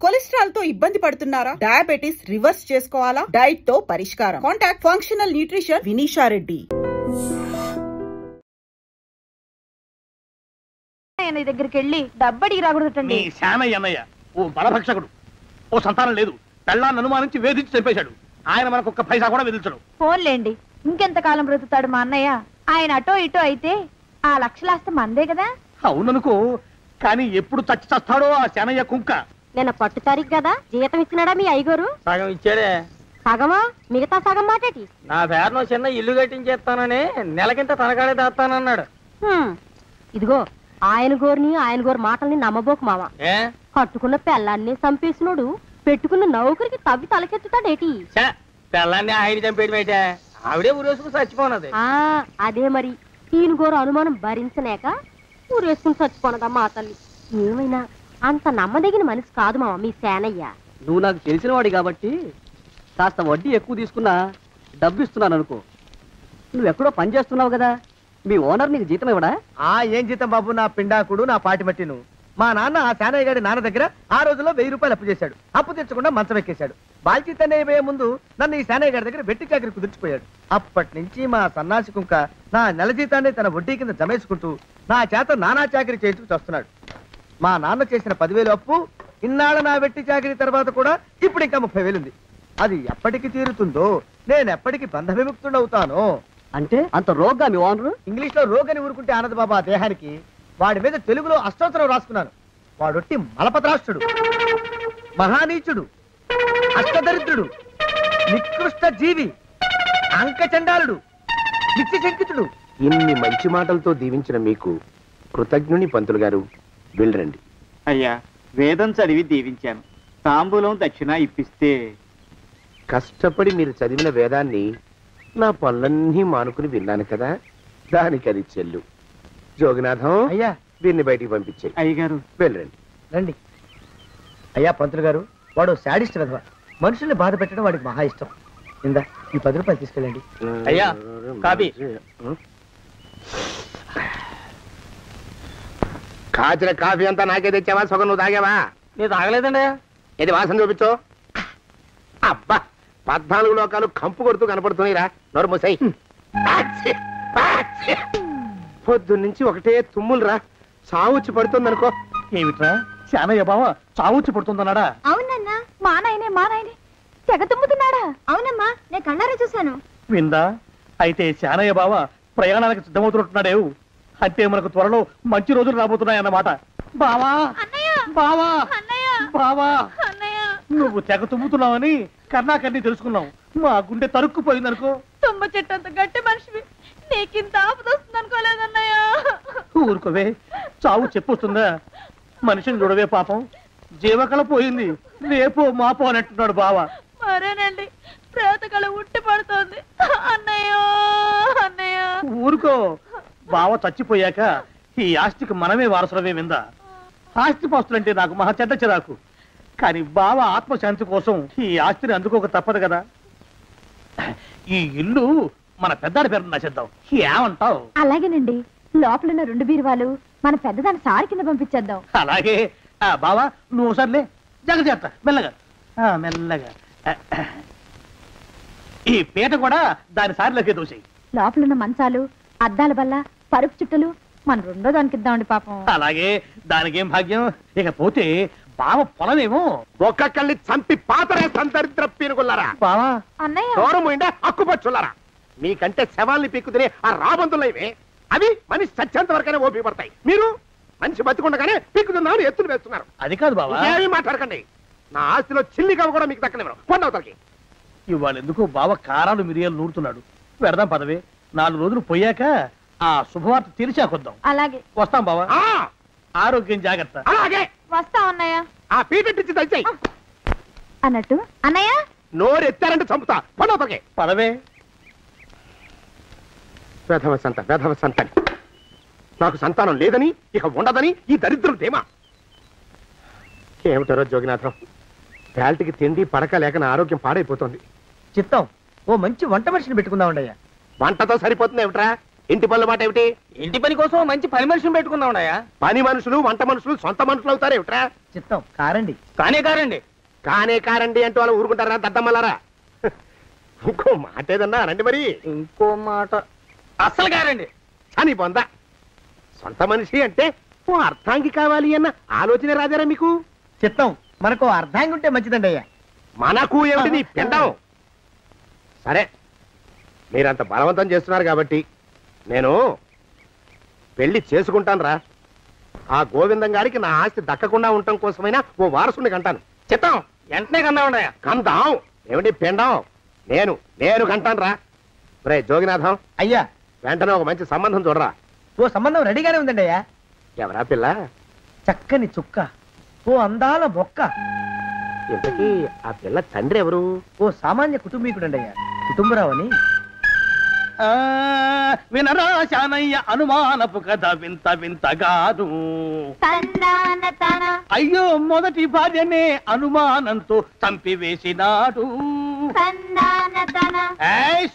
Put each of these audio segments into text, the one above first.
Cholesterol తో ఇబ్బంది పడుతున్నారా? డయాబెటిస్ రివర్స్ చేసుకోవాలా? డైట్ తో పరిష్కారం. Contact functional nutrition Vinisha Reddy. దగ్గరికి వెళ్ళి డబ్బడికి రాకూడదండి. అన్నయ్య ఓ బలభక్షకుడు, ఓ సంతానం లేదు, పెళ్ళాన్ని అనుమానించి వేధించి చంపేశాడు. ఆయన మనకు ఒక్క పైసా కూడా విధించడు. ఫోన్లేండి, ఇంకెంత కాలం బ్రతుకుతాడు మా అన్నయ్య? ఆయన అటో ఇటో అయితే ఆ లక్షలాస్తి మందే కదా. అవుననుకో, కానీ ఎప్పుడు చచ్చి చస్తాడో ఆ శనయ్య కుంక. నేను పట్టు తారీఖు కదా, జీతం ఇచ్చినాడా మీ అయ్యగారు? సగం ఇచ్చాడే. సగమా? మిగతా సగం మాటేటి? నా పేరును చిన్న ఇల్లు కట్టించేస్తానని నెలకింత తనకాడే దాస్తానన్నాడు. ఇదిగో ఆయన గోరు మాటల్ని నమ్మబోకు మామ. కట్టుకున్న పెళ్ళాన్ని చంపేసినోడు పెట్టుకున్న నౌకరికి తవ్వి తలకెత్తుతాడేటి? పెళ్ళాన్ని ఆయన చంపేయడం ఆవిడే ఊరేసుకుని చచ్చిపోనది. అదే మరి, ఈయన గోరు అనుమానం భరించలేక ఊరేసుకుని చచ్చిపోనదమ్మా ఆ తల్లి. ఏమైనా అంత నమ్మదగిన మనిషి కాదు మామ మీ సేనయ్య. నువ్వు నాకు తెలిసిన వాడి కాబట్టి కాస్త వడ్డీ ఎక్కువ తీసుకున్నా డబ్బు ఇస్తున్నాను అనుకో. నువ్వెక్కడో పని చేస్తున్నావు కదా, మీ ఓనర్ నీకు జీతం ఇవ్వడా? ఏం జీతం బాబు, నా పిండాకుడు, నా పాటి మట్టిను. మా నాన్న ఆ శానయ్య గారి నాన్న దగ్గర ఆ రోజుల్లో 1000 రూపాయలు అప్పు చేశాడు. అప్పు తెచ్చకుండా మంచం ఎక్కేశాడు. బాల్చితనే అయిపోయే ముందు నన్ను ఈ శానయ్య గారి దగ్గర వెట్టి చాకరి కుదిర్చిపోయాడు. అప్పటి నుంచి మా సన్నాసి కుంక నా నెల జీతాన్ని తన వడ్డీ కింద జమేసుకుంటూ నా చేత నానా చాకరీ చేయించుకు వస్తున్నాడు. మా నాన్న చేసిన 10,000 అప్పు ఇన్నాళ్ళ నా వెట్టి చాకరీ తర్వాత కూడా ఇప్పుడు ఇంకా 30,000 ఉంది. అది ఎప్పటికి తీరుతుందో, నేను ఎప్పటికి బంధ విముక్తుడవుతానో. అంటే అంత రోగ్గా మీ ఓనరు? ఇంగ్లీష్ లో రోగని ఊరుకుంటే ఆనంద్ బాబా దేహానికి, వాడి మీద తెలుగులో అష్టోత్తరం రాసుకున్నాను. వాడొట్టి మలపత్రాష్ట్రుడు, మహానీచుడు, అష్టదరిద్రుడు, నికృష్ట జీవి, అంకచండాలుడు, నిత్యశంకితుడు. ఇన్ని మంచి మాటలతో దీవించిన మీకు కృతజ్ఞుని పంతులు గారు. వెళ్ళరండి. అయ్యా, వేదం చదివి దీవించాను, తాంబూలం దక్షిణ ఇప్పిస్తే. కష్టపడి మీరు చదివిన వేదాన్ని నా పనులన్నీ మానుకుని విన్నాను కదా, దానికి అది చెల్లు. జోగినాథం, అయ్యా దీన్ని బయటికి పంపించాయి. అయ్యగారు వెళ్ళరండి. రండి. అయ్యా పంతులు గారు, వాడు శాడిస్ట్ విధవ. మనుషుల్ని బాధ పెట్టడం వాడికి మహా ఇష్టం. ఇందా ఈ 10 రూపాయలు తీసుకెళ్ళండి. అయ్యా కాపీ. కాచిన కాఫీ అంతా నాకే తెచ్చావా? సగం నువ్వు తాగావా? నేను తాగలేదండి. ఇది వాసన చూపించు. అబ్బా, 14 లోకాలు కంపు కొడుతూ కనపడుతున్నాయిరా. నోరు మూసాయి. పొద్దున్నుంచి ఒకటే తుమ్ములురా, సావుచ్చి పడుతుంది అనుకో. ఏమిట్రా శానయ్య బావ చావుచ్చి పడుతుందన్నాడా? అవునన్నా, మా నాయనే తెగ తుమ్ముతున్నాడా? అవునమ్మా, నేను కళ్ళారా చూశాను. విందా? అయితే శానయ్య బావ ప్రయాణానికి సిద్ధమవుతున్నట్టున్నాడేవు. అంటే మనకు త్వరలో మంచి రోజులు రాబోతున్నాయన్నమాట. బావా బావా బావా, నువ్వు తెగ తుమ్ముతున్నావని కర్ణాకర్ణి తెలుసుకున్నావు. మా గుండె తరుక్కుపోయిందనుకో. తుమ్మ చెట్టు అంత గట్టి మనిషివి, నీకింత ఆపదొస్తుంది అనుకోలేదన్నయ్య. ఊరుకోవే, చావు చెప్పొస్తుందా? మనిషిని చూడవే పాపం, జీవకళ పోయింది, రేపో మాపో అన్నట్టున్నాడు బావ. మరేనండి, ప్రేతకళ ఉట్టి పడుతోంది అన్నయ్యో అన్నయ్య. ఊరుకో, బావ చచ్చిపోయాక ఈ ఆస్తికి మనమే వారసులమే. విందా? ఆస్తి పాస్తులంటే నాకు మహా చెడ్డ చిరాకు, కానీ బావ ఆత్మశాంతి కోసం ఈ ఆస్తిని అందుకోక తప్పదు కదా. ఈ ఇల్లు మన పెద్దాడి పేరు నచ్చేద్దాం, ఏమంటావు? అలాగేనండి, లోపలున్న 2 బీరువాలు మన పెద్దదాన్ని సారి కింద పంపించేద్దాం. అలాగే. బావా నువ్వు సర్లే, జాగ్రత్త, మెల్లగా మెల్లగా. ఈ పీట కూడా దాని సారిలోకి దూసేయి. లోపలున్న మంచాలు, అద్దాల బల్ల, పరుపు చుట్టలు మన 2వ దానికి ఇద్దామండి పాపం. అలాగే, దానికేం భాగ్యం. ఇకపోతే బావ పొలమేమో ఒక్కొక్కల్ని చంపి పాతరే సంతరిద్ర పీనుకున్నారా. బావా అన్నయ్య, దూరం పోయిండే అక్కుపచ్చులారా. మీకంటే శవాల్ని పీక్కుతినే ఆ రాబందులైవే, అవి మనిషి చచ్చేంత వరకనే ఓపి పడతాయి. మీరు మనిషి బతికుండగానే పీక్కుతున్నామని ఎత్తులు వేస్తున్నారు. అది కాదు బావా, ఏమీ మాట్లాడకండి. నా ఆస్తిలో చిల్లిగా కూడా మీకు దక్కనివ్వరు. పొందవతలకి. ఇవాళ ఎందుకో బావ కారాలు మిరియాలు నూరుతున్నాడు. పెడదాం పదవే, 4 రోజులు పోయాక ఆ శుభవార్త తీర్చాకొద్దాం. అలాగే వస్తాం బావా. ఆరోగ్యం జాగ్రత్త. అలాగే వస్తాం అన్నయ్య. ఆ పీటెట్టించి దయచేయి. అన్నట్టు అన్నయ్య, నోరు ఎత్తారంటే చంపుతా. పొందవతలకి. పదవే. వేధవ సంతానం. నాకు సంతానం లేదని, ఇక ఉండదని ఈ దరిద్రం ధీమా. ఏమిటారో జోగినాథం, వేల్టికి తిండి పడక లేక నా ఆరోగ్యం పాడైపోతుంది. చిత్తం, ఓ మంచి వంట మనిషిని పెట్టుకుందామండి అయ్యా. వంటతో సరిపోతుంది ఏమిట్రా? ఇంటి పనుల మాట ఏమిటి? ఇంటి పని కోసం మంచి పని మనిషిని పెట్టుకుందామయ్యా. పని మనుషులు వంట మనుషులు సొంత మనుషులు అవుతారేమిట్రా? చిత్తం కారండి. కానే కారండి. కానే కారండి అంటూ వాళ్ళు ఊరుకుంటారా దద్దమ్మలారా? ఇంకో మాట ఏదన్నా రండి మరి. ఇంకో మాట అస్సలు కారండి. అని పొందా సొంత మనిషి అంటే ఓ అర్థాంగి కావాలి అన్న ఆలోచన రాజారా మీకు? చిత్తం మనకు అర్ధాంగి ఉంటే మంచిదండి అయ్యా. మనకు ఏమిటి నీ పిండం? సరే మీరంత బలవంతం చేస్తున్నారు కాబట్టి నేను పెళ్లి చేసుకుంటాను రా. ఆ గోవిందం గారికి నా ఆస్తి దక్కకుండా ఉండటం కోసమైనా ఓ వారసుని కంటాను. చిత్తం వెంటనే కందామయ్యా. కందాం ఏమిటి పిండం? నేను కంటాను రా. రే జోగినాథం, అయ్యా వెంటనే ఒక మంచి సంబంధం చూడరా. ఓ సంబంధం రెడీగానే ఉందండి అయ్యా. ఎవరా పిల్ల? చక్కని చుక్క, ఓ అందాల బొక్క. ఇంతకీ ఆ పిల్ల తండ్రి ఎవరు? ఓ సామాన్య కుటుంబీకుడండి అయ్యా, కుటుంబరావు అని. వినరా శానయ్య అనుమానపు కథ వింత వింతగాను. అయ్యో మొదటి భార్యనే అనుమానంతో చంపివేసినాడు.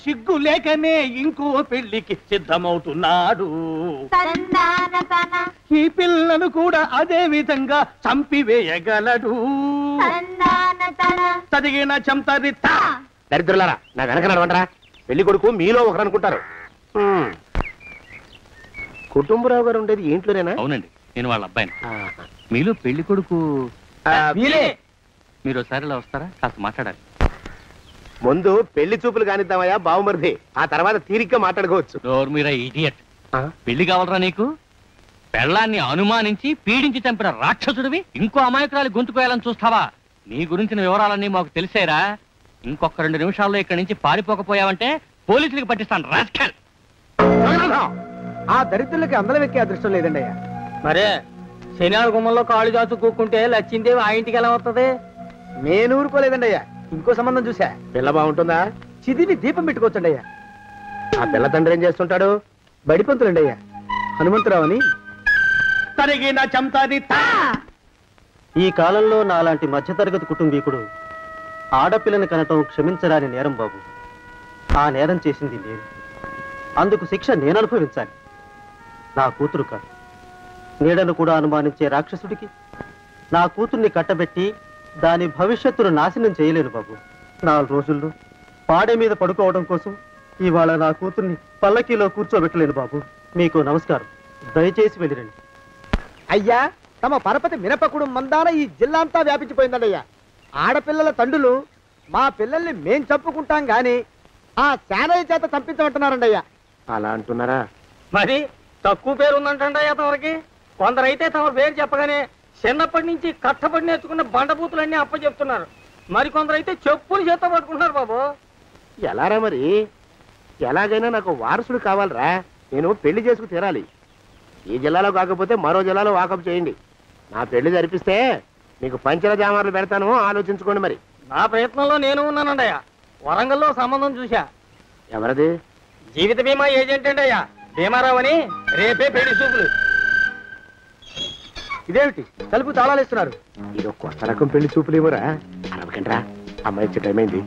సిగ్గు లేకనే ఇంకో పెళ్లికి సిద్ధమవుతున్నాడు. ఈ పిల్లను కూడా అదే విధంగా చంపివేయగలడు. చదివిన చంతరిత. దరిద్రులారా, నా వెనక నడవంటరా. పెళ్లి కొడుకు మీలో ఒకరు అనుకుంటారు. కుటుంబరావు గారు ఉండేది ఇంట్లోనేనా? అవునండి, నేను వాళ్ళ అబ్బాయిని. మీలో పెళ్లి కొడుకు మీరు ఒకసారి ఇలా వస్తారా? కాస్త మాట్లాడాలి. ముందు పెళ్లి చూపులు కానిద్దామయ్యా బావుమరిది, ఆ తర్వాత తీరిగ్గా మాట్లాడుకోవచ్చు. మీరా ఇడియట్. పెళ్లి కావాలరా నీకు? పెళ్ళాన్ని అనుమానించి పీడించి చంపిన రాక్షసుడివి ఇంకో అమాయకురాలి గొంతుకోయాలని చూస్తావా? నీ గురించిన వివరాలన్నీ మాకు తెలిసేరా. ఇంకొక 2 నిమిషాల్లో ఇక్కడి నుంచి పారిపోకపోయావంటే పోలీసులకు పట్టిస్తాను. రాస్కల్. ఆ దరిద్రులకి అందలం ఎక్కే అదృష్టం లేదండి అయ్యా. మరే శనివారం గుమ్మంలో కాళ్ళు చాచు కూకుంటే లచ్చిందేవి ఆ ఇంటికి ఎలా వస్తుంది? నేను ఊరుకోలేదండి అయ్యా. ఇంకో సంబంధం చూసా. పిల్ల బాగుంటుందా? చిదివి దీపం పెట్టుకోవచ్చండి అయ్యా. ఆ పిల్ల తండ్రి ఏం చేస్తుంటాడు? బడిపంతులండి అయ్యా, హనుమంతరావు అని. తరిగిన చంతరిత. ఈ కాలంలో నాలాంటి మధ్యతరగతి కుటుంబీకుడు ఆడపిల్లని కనటం క్షమించరాని నేరం బాబు. ఆ నేరం చేసింది నేను. అందుకు శిక్ష నేను అనుభవించాలి, నా కూతురు కాదు. నీడను కూడా అనుమానించే రాక్షసుడికి నా కూతుర్ని కట్టబెట్టి దాని భవిష్యత్తును నాశనం చేయలేను బాబు. 4 రోజుల్లో పాడే మీద పడుకోవడం కోసం ఇవాళ నా కూతుర్ని పల్లకీలో కూర్చోబెట్టలేను బాబు. మీకు నమస్కారం, దయచేసి వెళ్ళిరండి. అయ్యా, తమ పరపతి మినపకుడు మందాన ఈ జిల్లా అంతా వ్యాపించిపోయిందండి అయ్యా. ఆడపిల్లల తండ్రులు మా పిల్లల్ని మేం చంపుకుంటాం గాని ఆ శానయ్య చేత చంపించమంటున్నారండి అయ్యా. అలా అంటున్నారా? మరి తక్కువ పేరు ఉందంటయ్యా తమరికి. కొందరైతే తమ పేరు చెప్పగానే చిన్నప్పటి నుంచి కట్టబడి నేర్చుకున్న బండబూతులన్నీ అప్పచెప్తున్నారు. మరి కొందరైతే చెప్పులు చేత పట్టుకుంటున్నారు బాబు. ఎలారా మరి? ఎలాగైనా నాకు వారసుడు కావాలరా. నేను పెళ్లి చేసుకు తీరాలి. ఈ జిల్లాలో కాకపోతే మరో జిల్లాలో వాకప్ చేయండి. నా పెళ్లి జరిపిస్తే మీకు పంచల జామార్లు పెడతాను, ఆలోచించుకోండి మరి. నా ప్రయత్నంలో నేను ఉన్నానండయ్యా. వరంగల్లో సంబంధం చూశా. ఎవరది? జీవిత బీమా ఏజెంట్ అండి అయ్యా, భీమారావు అని. రేపే పెళ్లి చూపులు. ఇదేమిటి తలుపు తాళాలేస్తున్నారు? ఇది కొత్త రకం పెళ్లి చూపులేమోరా. అరవకండ్రా, అమ్మాయి వచ్చే టైం అయింది.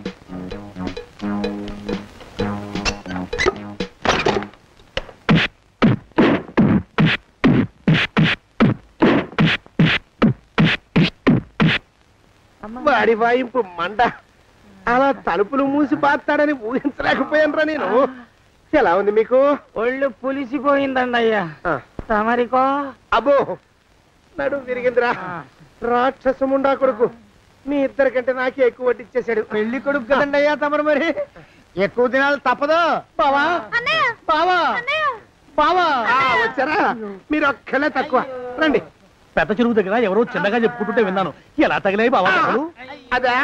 వాడి వాయింపు మంట. అలా తలుపులు మూసి పాతాడని ఊహించలేకపోయానురా నేను. ఎలా ఉంది మీకు? ఒళ్ళు పులిసిపోయిందండి అయ్యా. తమరికో? అబ్బో, నడు విరిగిందిరా. రాక్షసముండా కొడుకు మీ ఇద్దరికంటే నాకే ఎక్కువ వడ్డిచ్చేశాడు. పెళ్లి కొడుకు కదండి అయ్యా తమరు, మరి ఎక్కువ దినాలు తప్పదు. బావా బావా బావా వచ్చారా? మీరు ఒక్కలే తక్కువ. రండి. పెద్ద చెరువు దగ్గర ఎవరో చిన్నగా చెప్పుకుంటుంటే విన్నాను. ఎలా తగిలాయి బావా? అదా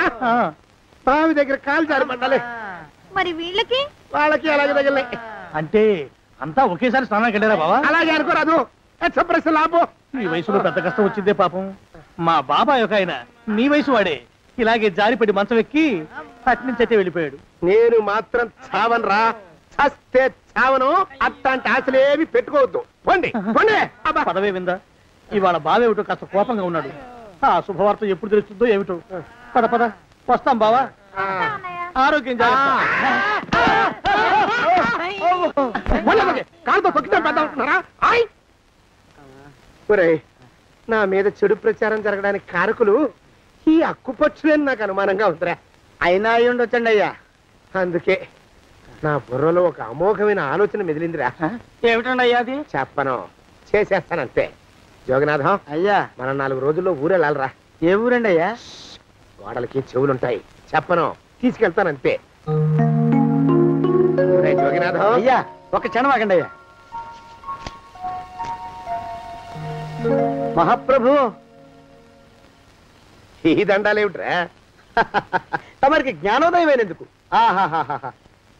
బావి దగ్గర కాలు జారి పడ్డాలే. మరి వీళ్ళకి వాళ్ళకి అలాగే తగిలినాయి. అంటే అంతా ఒకేసారి స్నానానికి వెళ్ళారా బావా? అలాగే అనుకోరాదు. ప్రశ్న లాభం. ఈ వయసులో పెద్ద కష్టం వచ్చిందే పాపం. మా బాబాయ్ ఒక ఆయన నీ వయసు వాడే ఇలాగే జారిపడి మంచం ఎక్కి అట్నుంచి అయితే వెళ్ళిపోయాడు. నేను మాత్రం చావను రా. చస్తే చావను. అట్లాంటి ఆశలేవి పెట్టుకోవద్దు. పోండి పోండి. పదవే విందా. ఇవాళ బావేమిటో కాస్త కోపంగా ఉన్నాడు. ఆ శుభవార్త ఎప్పుడు తెలుస్తుందో ఏమిటో. పద పద వస్తాం బావా. ఆరోగ్యం జాగ్రత్త. కాలుతో తొక్కితే పెద్ద ఉంటున్నారా? ఒరేయ్, నా మీద చెడు ప్రచారం జరగడానికి కారకులు ఈ అక్కుపచ్చులేని నాకు అనుమానంగా ఉందిరా. అయినా అయి ఉండొచ్చండి అయ్యా. అందుకే నా బుర్రలో ఒక అమోఘమైన ఆలోచన మెదిలిందిరా. ఏమిటండి అయ్యా అది? చెప్పను, చేసేస్తానంతే. జోగనాథం అయ్యా, మనం 4 రోజుల్లో ఊరెళ్ళాలరా. ఏ ఊరండి అయ్యా? గోడలకి చెవులుంటాయి, చెప్పను, తీసుకెళ్తానంతే. జోగినాథం అయ్యా, ఒక క్షణం ఆగండి అయ్యా. మహాప్రభు, ఈ దండాలేమిట్రా? తమరికి జ్ఞానోదయమైనందుకు ఆహాహాహా.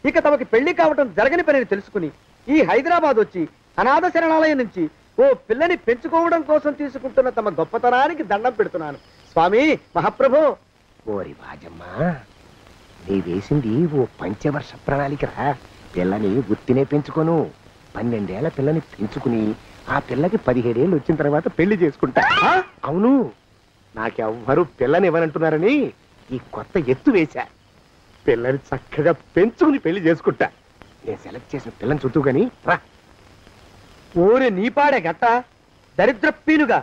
ఇక తమకి పెళ్లి కావటం జరగని పనిని తెలుసుకుని ఈ హైదరాబాద్ వచ్చి అనాథ శరణాలయం నుంచి ఓ పిల్లని పెంచుకోవడం కోసం తీసుకుంటున్న తమ గొప్పతనానికి దండం పెడుతున్నాను స్వామి. మహాప్రభు. ఓరి బాజమ్మా, నీ వేసింది ఓ పంచవర్ష ప్రణాళికరా. పిల్లని గుర్తినే పెంచుకోను, 12 ఏళ్ల పిల్లని పెంచుకుని ఆ పిల్లకి 17 ఏళ్ళు వచ్చిన తర్వాత పెళ్లి చేసుకుంటా. అవును, నాకెవ్వరూ పిల్లని ఇవ్వనంటున్నారని ఈ కొత్త ఎత్తు వేశా. పిల్లని చక్కగా పెంచుకుని పెళ్లి చేసుకుంటా. నేను సెలెక్ట్ చేసిన పిల్లని చుట్టూ గాని రా. ఊరి నీపాడే గట్ట దరిద్ర పీనుగా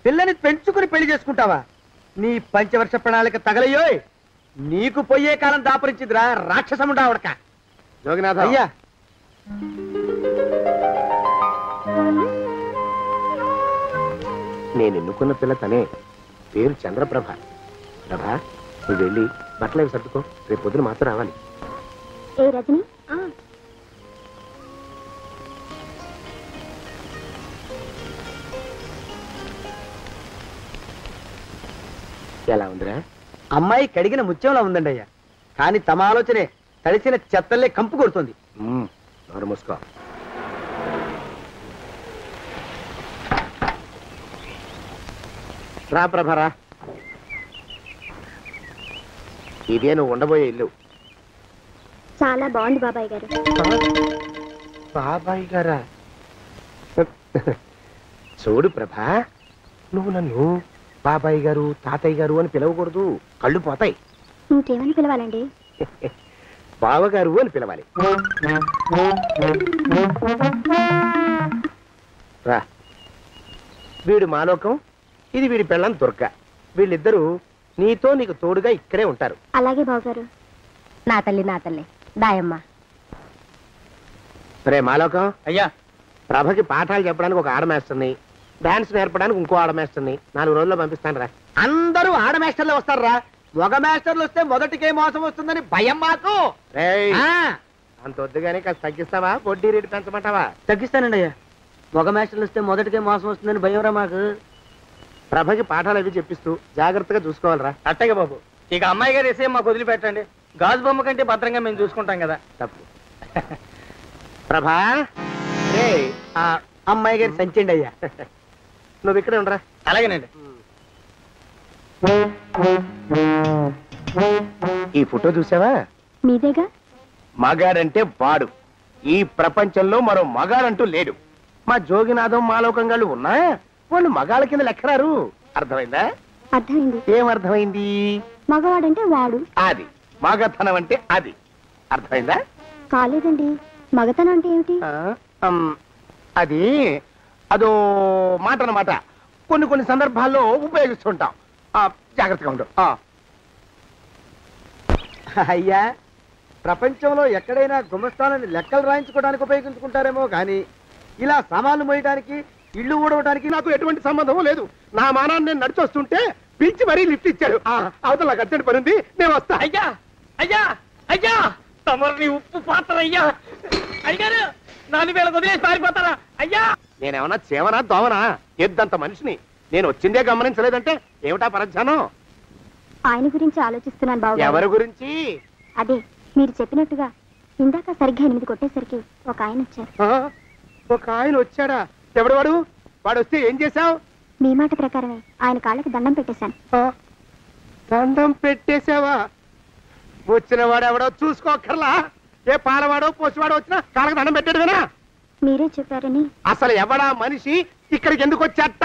పిల్లని పెంచుకుని పెళ్లి చేసుకుంటావా? నీ పంచవర్ష ప్రణాళిక తగలయ్యోయ్. నీకు పోయే కాలం దాపరించిందిరా రాక్షసముడా ఉడక. జోగినాథ అయ్యా, నేను ఎన్నుకున్న పిల్ల తనే, పేరు చంద్రప్రభ. ప్రభ, నువ్వు వెళ్ళి బట్టలు అవి సర్దుకో, రేపు పొద్దున మాత్రం రావాలి. ఏ రజని, ఎలా ఉందిరా? అమ్మాయి కడిగిన ముత్యంలా ఉందండి అయ్యా. కానీ తమ ఆలోచనే తడిసిన చెత్తల్లే కంపు కొడుతుంది. నోరు మూసుకో. రా ప్రభరా, ఇదే నువ్వు ఉండబోయే ఇల్లు. చాలా బాగుంది బాబాయ్ గారు. బాబాయ్ గారా? చూడు ప్రభా, నువ్వు నన్ను బాబాయ్ గారు తాతయ్య గారు అని పిలవకూడదు, కళ్ళు పోతాయి. ఇంకేమని పిలవాలండి? బావగారు అని పిలవాలి. రా, వీడు మాలోకం, ఇది వీడి పెళ్ళం దుర్గ. వీళ్ళిద్దరూ నీతో నీకు తోడుగా ఇక్కడే ఉంటారు. అలాగే బావగారు. నా తల్లి దాయమ్మ. రే మాలోకం, అయ్యా, ప్రభకి పాఠాలు చెప్పడానికి ఒక ఆడమేస్టర్ని, డాన్స్ నేర్పడానికి ఇంకో ఆడమేస్టర్ని 4 రోజుల్లో పంపిస్తాను రా. అందరూ ఆడ మాస్టర్లు వస్తారా? మగ మాస్టర్లు వస్తే మొదటికే మోసం వస్తుందని భయం మాకు. రేయ్, అంత వద్దుగానే కాస్త తగ్గిస్తావా? వడ్డీ రేటు పెంచమంటావా? తగ్గిస్తానండి అయ్యా. మగ మాస్టర్లు వస్తే మొదటికే మోసం వస్తుందని భయం రా మాకు. ప్రభకి పాఠాలు అవి చెప్పిస్తూ జాగ్రత్తగా చూసుకోవాలరా. అట్టగే బాబు. ఇక అమ్మాయి గారు వేసే మాకు వదిలిపెట్టండి. గాజు బొమ్మ కంటే భద్రంగా మేము చూసుకుంటాం కదా. తప్పు. ప్రభా, రే ఆ అమ్మాయి గారి సంచండి అయ్యా. నువ్వు ఇక్కడే ఉండరా. అలాగేనండి. ఈ ఫోటో చూసావా? మీదేగా. మగాడంటే వాడు. ఈ ప్రపంచంలో మరో మగాడంటూ లేడు. మా జోగినాథం మాలోకంగాళ్ళు ఉన్నా వాళ్ళు మగాళ్ళ కింద లెక్కరారు. అర్థమైందా? అర్థమైంది. ఏం అర్థమైంది? మగవాడంటే వాడు. అది మగతనం అంటే అది. అర్థమైందా? కాలేదండి. మగతనం అంటే ఏమిటి? అది అదో మాట అన్నమాట. కొన్ని సందర్భాల్లో ఉపయోగిస్తుంటాం. జాగ్రత్తగా ఉండు. అయ్యా, ప్రపంచంలో ఎక్కడైనా గుమస్తాలని లెక్కలు రాయించుకోవడానికి ఉపయోగించుకుంటారేమో కానీ ఇలా సామాన్లు మోయడానికి, ఇల్లు ఊడవడానికి నాకు ఎటువంటి సంబంధం లేదు. నా మానాన్ని నేను నడిచొస్తుంటే పిలిచి మరీ లిఫ్ట్ ఇచ్చాడు. అవతల నాకు అర్జెంట్ పని ఉంది, నేను వస్తా. అయ్యా అయ్యా అయ్యా, తమరిని ఉప్పు పాత్ర అయ్యా. అయ్యారు, 4 వేలకు వదిలేసి పారిపోతారా? అయ్యా, నేనేమన్నా చేవనా దోవనా? ఎద్దంత మనిషిని. నేను వచ్చిందే గమనించలేదంటే ఏమిటా పరధ్యానం? ఆయన గురించి ఆలోచిస్తున్నాను బాబు. ఎవరి గురించి? అదే మీరు చెప్పినట్టుగా ఇందాక సరిగ్గా 8 కొట్టేసరికి ఒక ఆయన వచ్చారు. ఒక ఆయన వచ్చాడా? ఎవడు వాడు? వాడు వస్తే ఏం చేశావు? మీ మాట ప్రకారమే ఆయన కాళ్ళకి దండం పెట్టేశాను. దండం పెట్టేశావా? వచ్చిన వాడు ఎవడో చూసుకోకర్లా. ఏ పాలవాడో పోసివాడో వచ్చినా కాళ్ళకి దండం పెట్టాడువేనా? మీరే చెప్పారని. అసలు ఎవడా మనిషి ఇక్కడికి ఎందుకు వచ్చాట?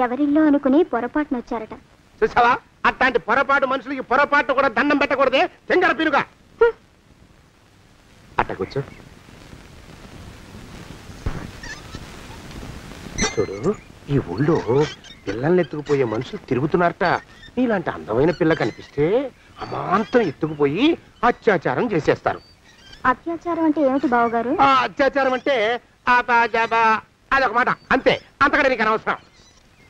ఎవరిల్లో అనుకుని పొరపాటున వచ్చారట. చూసావా, అట్లాంటి పొరపాటు మనుషులకి పొరపాటు కూడా దండం పెట్టకూడదే. చెంగర పిరుగా అట్ట కూర్చో. చూడు, ఈ ఊళ్ళో పిల్లల్ని ఎత్తుకుపోయే మనుషులు తిరుగుతున్నారట. నీలాంటి అందమైన పిల్ల కనిపిస్తే అమాంతం ఎత్తుకుపోయి అత్యాచారం చేసేస్తారు. అత్యాచారం అంటే ఏమిటి బావగారు? అత్యాచారం అంటే అదొక మాట అంతే, అంతకంటే నీకు అనవసరం.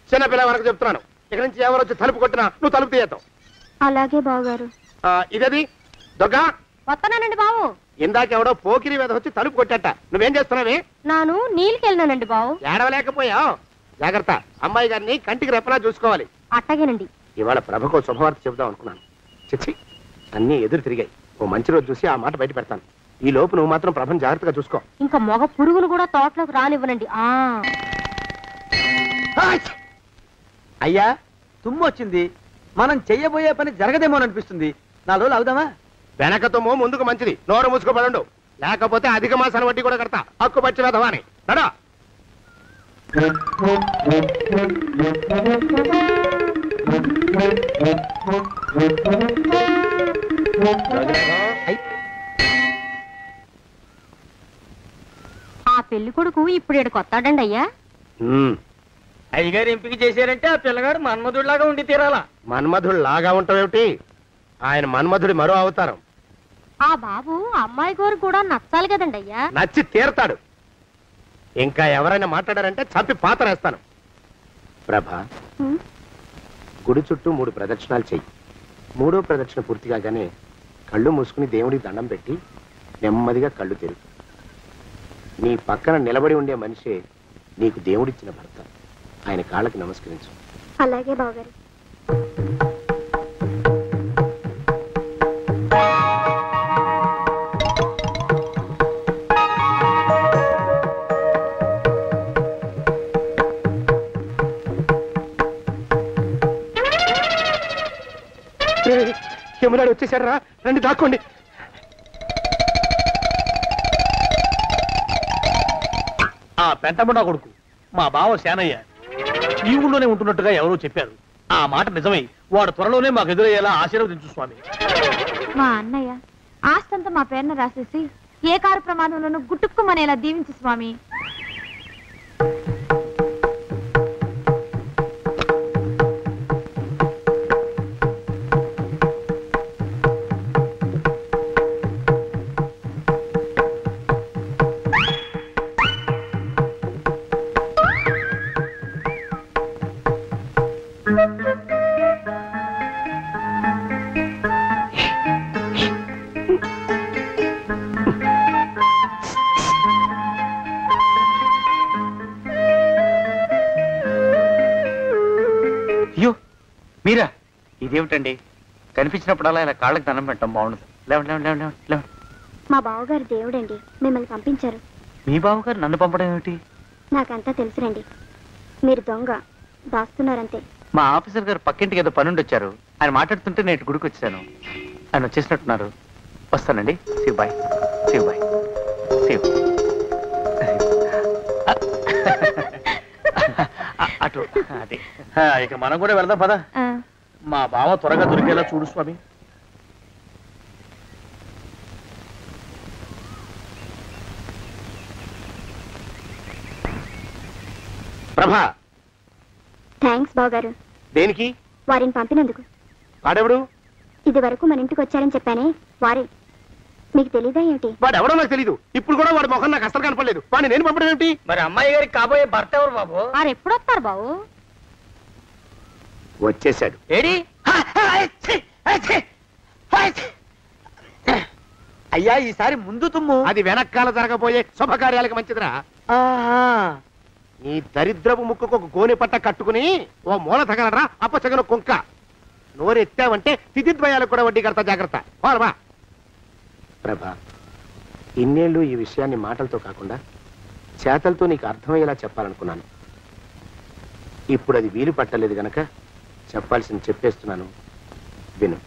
చిన్నపిల్ల వరకు చెప్తున్నాను, ఇక నుంచి ఎవరు వచ్చి తలుపు కొట్టినా నువ్వు తలుపు తీయతావు. అలాగే బావగారు. ఇదది దొంగ. వస్తానండి బావు. ఇందాకెవడో పోకిరి మీద వచ్చి తలుపు కొట్టట. నువ్వేం చేస్తున్నావే? నాను నీళ్ళకెళ్ళినానండి బావు. ఏడవలేకపోయావు. జాగ్రత్త, అమ్మాయి గారిని కంటికి రెప్పలా చూసుకోవాలి. అట్టగేనండి. ఇవాళ ప్రభకు శుభవార్త చెబుదాం అనుకున్నాను. చిచ్చి, అన్నీ ఎదురు తిరిగాయి. ఓ మంచి రోజు చూసి ఆ మాట బయట పెడతాను. ఈ లోపు నువ్వు మాత్రం ప్రభను జాగ్రత్తగా చూసుకో. ఇంకా మగ పురుగును కూడా తోటలోకి రానివ్వనండి. అయ్యా, తుమ్ము వచ్చింది. మనం చెయ్యబోయే పని జరగదేమోననిపిస్తుంది. 4 రోజులు అవుదామా? వెనక తుమ్ము ముందుకు మంచిది. నోరు మూసుకోబడండు, లేకపోతే అధిక మాసాల వడ్డీ కూడా కడతా. హక్కు పచ్చి వేధవా అని నడా. ఆ పెళ్లి కొడుకు ఇప్పుడు ఇక్కడికి వస్తాడండి అయ్యా. అయ్యగారు ఎంపిక చేశారంటే ఆ పిల్లగాడు మన్మధుడిలాగా ఉండి తీరాలా. మన్మధుడు లాగా ఉంటావేమిటి? ఆయన మన్మధుడి మరో అవతారం. ఆ బాబు అమ్మాయి గారు కూడా నచ్చాలి కదండి అయ్యా. నచ్చి తీరతాడు. ఇంకా ఎవరైనా మాట్లాడారంటే చంపి పాతరేస్తాను. ప్రభా, గుడి చుట్టూ 3 ప్రదక్షిణాలు చెయ్యి. 3వ ప్రదక్షిణ పూర్తి కాగానే కళ్ళు మూసుకుని దేవుడికి దండం పెట్టి నెమ్మదిగా కళ్ళు తెరుగు. నీ పక్కన నిలబడి ఉండే మనిషే నీకు దేవుడిచ్చిన భర్త. ఆయన కాళ్ళకి నమస్కరించు. అలాగే బావగారు. యమునాడు వచ్చేసాడు రా, రండి దాక్కోండి. ఆ పెంటముడా కొడుకు మా బావ శానయ్య ఈ ఊళ్ళోనే ఉంటున్నట్టుగా ఎవరో చెప్పారు. ఆ మాట నిజమై వాడు త్వరలోనే మాకు ఎదురయ్యేలా ఆశీర్వదించు స్వామి. మా అన్నయ్య ఆస్తంతా మా పేరున రాసేసి ఏ కారు ప్రమాదంలోనూ గుట్టుక్కుమనేలా దీవించు స్వామి. అయ్యో మీరా? ఇదేమిటండి, కనిపించినప్పుడల్లా ఇలా కాళ్ళకి దండం పెట్టడం బాగుండదు. లేవండి. మా బావగారు దేవుడండి, మిమ్మల్ని పంపించారు. మీ బావగారు నన్ను పంపడం ఏమిటి? నాకంతా తెలుసురండి. మీరు దొంగ దాస్తున్నారంతే. మా ఆఫీసర్ గారు పక్కింటికి ఏదో పనుండి వచ్చారు. ఆయన మాట్లాడుతుంటే నేను గుడికి వచ్చాను. ఆయన వచ్చేసినట్టున్నారు. వస్తానండి. శివ్ బాయ్. అటు అదే. ఇక మనం కూడా వెళ్దాం పద. మా బావ త్వరగా దొరికేలా చూడు స్వామి. ప్రభా, థ్యాంక్స్ బావగారు. దేనికి? వారిని పంపినందుకు. వాడెవడు? ఇది వరకు మన ఇంటికి వచ్చారని చెప్పానే వారే. మీకు తెలీదా ఏమిటి? వాడెవడో నాకు తెలీదు. ఇప్పుడు కూడా వాడి మొహం నాకు అసలు కనపడలేదు. వాడిని నేను పంపడం ఏమిటి? మరి అమ్మాయి గారికి కాబోయే భర్త ఎవరు బాబు? వారు ఎప్పుడు వస్తారు బాబు? వచ్చేసాడు. ఏడి? అయ్యా, ఈసారి ముందు తుమ్ము. అది వెనకాల జరగబోయే శుభకార్యాలకు మంచిదిరా. నీ దరిద్రపు ముక్కుకు ఒక గోనె పట్ట కట్టుకుని ఓ మూల తగలరా అప్పచగను కుంక. నోరెత్తావంటే తిథిద్వయాలకు కూడా వడ్డీ కడతా. జాగ్రత్త. పోరమా. ప్రభా, ఇన్నేళ్ళు ఈ విషయాన్ని మాటలతో కాకుండా చేతలతో నీకు అర్థమయ్యేలా చెప్పాలనుకున్నాను. ఇప్పుడు అది వీలు పట్టలేదు గనక చెప్పాల్సింది చెప్పేస్తున్నాను. విను.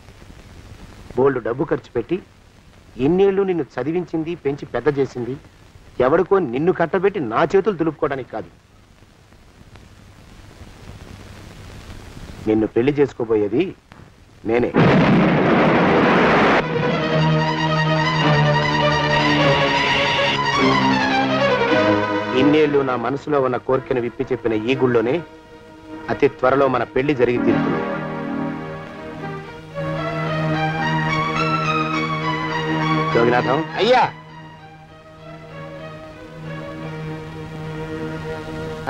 బోల్డు డబ్బు ఖర్చు పెట్టి ఇన్నేళ్ళు నిన్ను చదివించింది, పెంచి పెద్ద చేసింది ఎవడికో నిన్ను కట్టబెట్టి నా చేతులు దులుపుకోవడానికి కాదు. నిన్ను పెళ్లి చేసుకోబోయేది నేనే. ఇన్నేళ్లు నా మనసులో ఉన్న కోరికను విప్పి చెప్పిన ఈ గుళ్ళోనే అతి త్వరలో మన పెళ్లి జరిగి తీరుతుంది. జోగినాథం అయ్యా,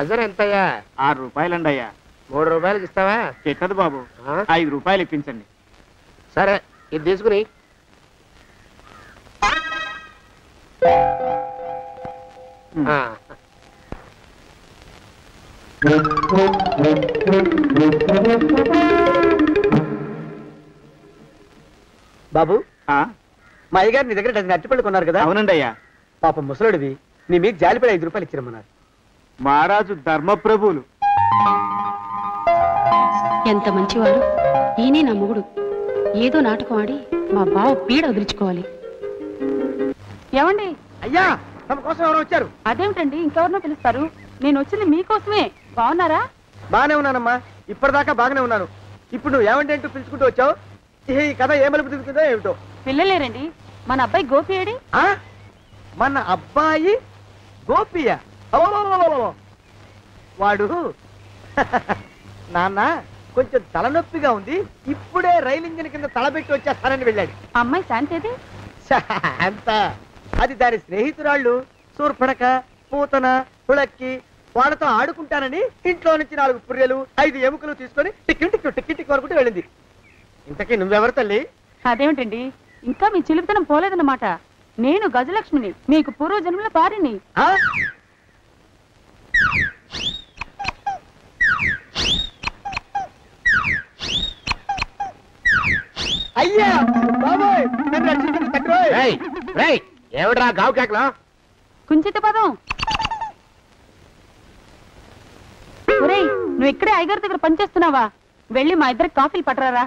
అజర్ ఎంతయ్యా? 6 రూపాయలండి అయ్యా. 3 రూపాయలకి ఇస్తావా? చెట్టదు బాబు, 5 రూపాయలు ఇప్పించండి. సరే, ఇది తీసుకుని. బాబు, మా అయ్యగారు నీ దగ్గర డజన్ అరటిపళ్ళు కొన్నారు కదా? అవునండి అయ్యా. పాపం ముసలుడివి, నీ మీకు జాలిపడి 5 రూపాయలు ఇచ్చిరమ్మన్నారు. మహారాజు ధర్మప్రభువులు. ఎంత మంచివాడు ఈయనే నా మొగుడు. ఏదో నాటకం ఆడి మా బావ పీడ వదిలించుకోవాలి. ఏమండి? అయ్యా, తమ కోసం ఎవరో వచ్చారు. అదేమిటండి, ఇంకెవరినో పిలుస్తారు? నేను వచ్చింది మీకోసమే. బాగున్నారా? బాగానే ఉన్నానమ్మా, ఇప్పటిదాకా బాగానే ఉన్నాను. ఇప్పుడు నువ్వు ఏమంటే అంటూ పిలుచుకుంటూ వచ్చావు. ఈ కథ ఏ మలుపు తిరుగుతుందో ఏమిటో. పిల్లలేరండి. మన అబ్బాయి గోపి ఏడి? మన అబ్బాయి గోపియా? వాడు నాన్న కొంచెం తలనొప్పిగా ఉంది, ఇప్పుడే రైలు ఇంజిన్ కింద తలబెట్టి వచ్చేస్తానని వెళ్ళాడు. అమ్మాయి శాంతి అంత అది దాని స్నేహితురాళ్ళు సూర్పడక, పూతన, పుళక్కి వాళ్ళతో ఆడుకుంటానని ఇంట్లో నుంచి 4 పుర్రెలు 5 ఎముకలు తీసుకొని టిక్కి టిక్కి టిక్కి టిక్కి వరకు వెళ్ళింది. ఇంతకీ నువ్వెవరు తల్లి? అదేమిటండి, ఇంకా మీ చిలుపుతనం పోలేదన్నమాట. నేను గజలక్ష్మిని, మీకు పూర్వ జన్మల భార్యని. అయ్యా బాబోయ్, నన్ను రక్షించండి తండ్రి. ఏమిట్రా గావు కేకలా? కుంచిత పదం. ఒరేయ్, నువ్వు ఇక్కడే అయ్యగారి దగ్గర పనిచేస్తున్నావా? వెళ్ళి మా ఇద్దరికి కాఫీలు పట్టరారా?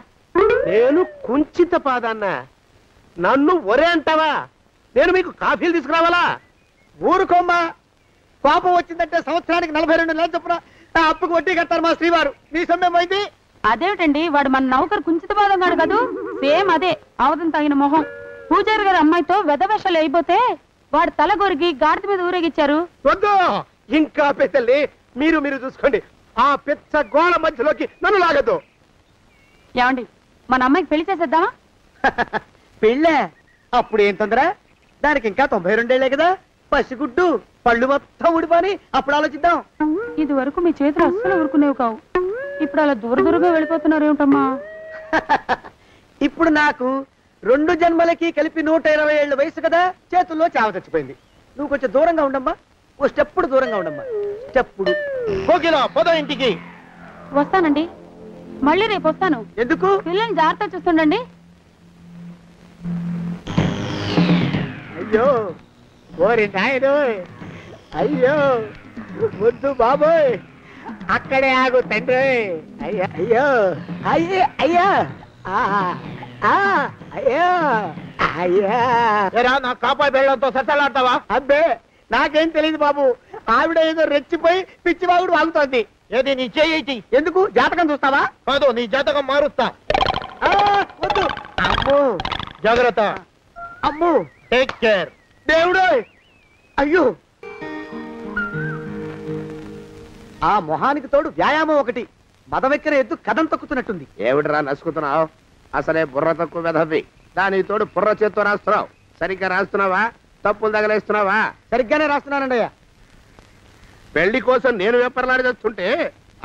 నేను కుంచిత పాదాన్న, నన్ను ఒరే అంటావా? నేను మీకు కాఫీలు తీసుకురావాలా? ఊరుకోమ్మా, కోపం వచ్చిందంటే సంవత్సరానికి 42 నెలలు చొప్పున అప్పుకు వడ్డీ కట్టారు మా శ్రీవారు. నీ సొమ్మేం పోయింది? అదేమిటండి, వాడు మన నౌకరు కుంచిత పాదం కాడు కదూ? సేమ్ అదే, అవధం తగిన మొహం. పూజారి గారి అమ్మాయితో వెధవేషాలు అయిపోతే వాడు తల గొరిగి గాడిద మీద ఊరేగిచ్చారు. వద్దు, ఇంకా పెద్దల్ని మీరు చూసుకోండి. ఆ పెద్ద గోళ మధ్యలోకి నన్ను లాగద్దు. ఏమండి, మన అమ్మాయికి పెళ్లి చేసేద్దామా? పెళ్ళే? అప్పుడు ఏం తొందర? దానికి ఇంకా 92 ఏళ్లే కదా. పసిగుడ్డు పళ్ళు మొత్తం ఊడిపోని అప్పుడు ఆలోచిద్దాం. ఇది వరకు మీ చేతులు అస్సలు ఊరుకునేవి కావు. ఇప్పుడు అలా దూరంగా వెళ్ళిపోతున్నారు ఏమిటమ్మా? ఇప్పుడు నాకు 2 జన్మలకి కలిపి 120 ఏళ్ళ వయసు కదా, చేతుల్లో చావ చచ్చిపోయింది. నువ్వు కొంచెం దూరంగా ఉండమ్మా, ఓ స్టెప్పుడు దూరంగా ఉండమ్మా. స్టెప్పుడు పోదా ఇంటికి. వస్తానండి, మళ్ళీ రేపు వస్తాను. ఎందుకు? పిల్లల్ని జాగ్రత్త చూస్తుండండి. అయ్యో ఓరి నాయను, అయ్యో ముద్దు బాబోయ్, అక్కడే ఆగు తండ్రి. అయ్యా అయ్యో అయ్యో అయ్యా అయ్యో అయ్యా. నా కాపాయి బెళ్ళంతో సత్తలాడతావా? అబ్బే, నాకేం తెలియదు బాబు. ఆవిడ ఏదో రెచ్చిపోయి పిచ్చివాగుడు వాగుతోంది. ఏది నీ చేయి? ఎందుకు? జాతకం చూస్తావా? కాదు, నీ జాతకం మారుస్తా. వద్దు. అమ్మో, జాగ్రత్త. అమ్మో, టేక్ కేర్. దేవుడు. అయ్యో, ఆ మొహానికి తోడు వ్యాయామం ఒకటి. మదవెక్కిన ఎద్దు కథం తొక్కుతున్నట్టుంది. ఏమిటిరా నసుకుతున్నావు? అసలే బుర్ర తక్కువ వెధవి. దాని తోడు బుర్ర చేత్తో రాస్తున్నావు. సరిగ్గా రాస్తున్నావా? తప్పులు తగలేస్తున్నావా? సరిగ్గానే రాస్తున్నానండి అయ్యా. పెళ్లి కోసం నేను వెప్పర్లాడి చేస్తుంటే